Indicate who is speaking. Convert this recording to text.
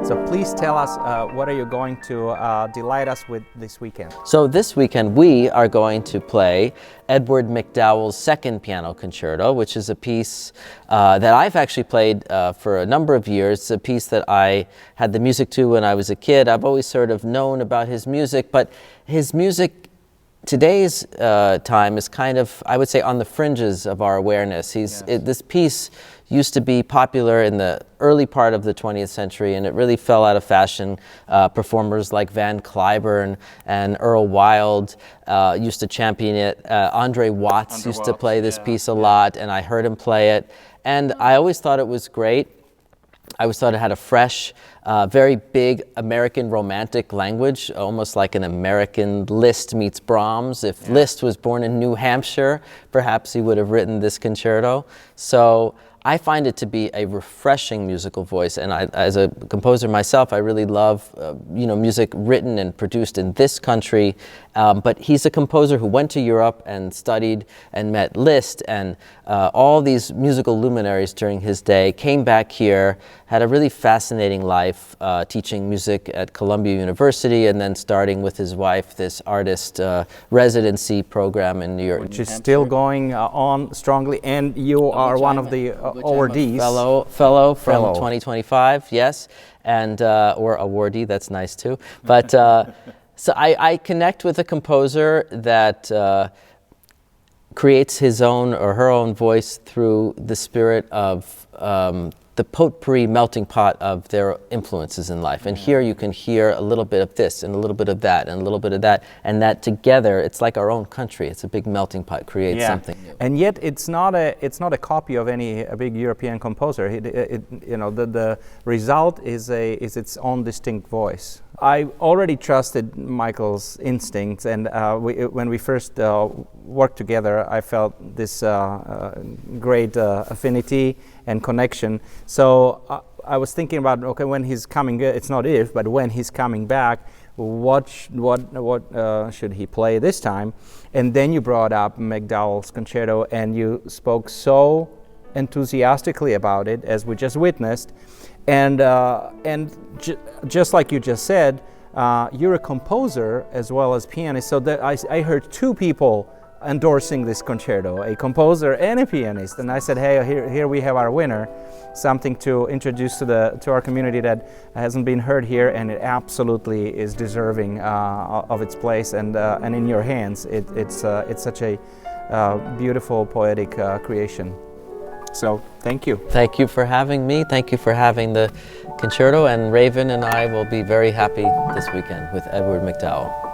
Speaker 1: So please tell us what are you going to delight us with this weekend?
Speaker 2: So this weekend we are going to play EDWARD MacDowell's Second Piano Concerto, which is a piece that I've actually played for a number of years. It's a piece that I had the music to when I was a kid. I've always sort of known about his music, but his music today's time is kind of, I would say, on the fringes of our awareness. This piece used to be popular in the early part of the 20th century, and it really fell out of fashion. Performers like Van Cliburn and Earl Wild used to champion it. Andre Watts used to play this piece a lot, and I heard him play it. And I always thought it was great. I always thought it had a fresh, very big American romantic language, almost like an American Liszt meets Brahms. If Liszt was born in New Hampshire, perhaps he would have written this concerto. So I find it to be a refreshing musical voice, and as a composer myself, I really love music written and produced in this country. But he's a composer who went to Europe and studied and met Liszt and all these musical luminaries during his day, came back here, had a really fascinating life teaching music at Columbia University, and then starting with his wife this artist residency program in New York.
Speaker 1: Which is still going on strongly, and you are one of the awardees.
Speaker 2: Fellow from 2025, yes, and or awardee, that's nice too. But so I connect with a composer that creates his own or her own voice through the spirit of the potpourri melting pot of their influences in life. And here you can hear a little bit of this and a little bit of that and a little bit of that, and that together, it's like our own country. It's a big melting pot, creates something new.
Speaker 1: And yet it's not a copy of a big European composer. The result is its own distinct voice. I already trusted Michael's instincts, and when we first worked together, I felt this great affinity and connection. So I was thinking about, okay, when he's coming, it's not if, but when he's coming back, what should he play this time? And then you brought up MacDowell's concerto, and you spoke so enthusiastically about it, as we just witnessed. And just like you just said, you're a composer as well as pianist, so that I heard two people endorsing this concerto, a composer and a pianist, and I said, hey, here we have our winner, something to introduce to our community that hasn't been heard here, and it absolutely is deserving of its place, and in your hands, it's such a beautiful poetic creation. So, thank you.
Speaker 2: Thank you for having me. Thank you for having the concerto, and Raven and I will be very happy this weekend with EDWARD MacDowell.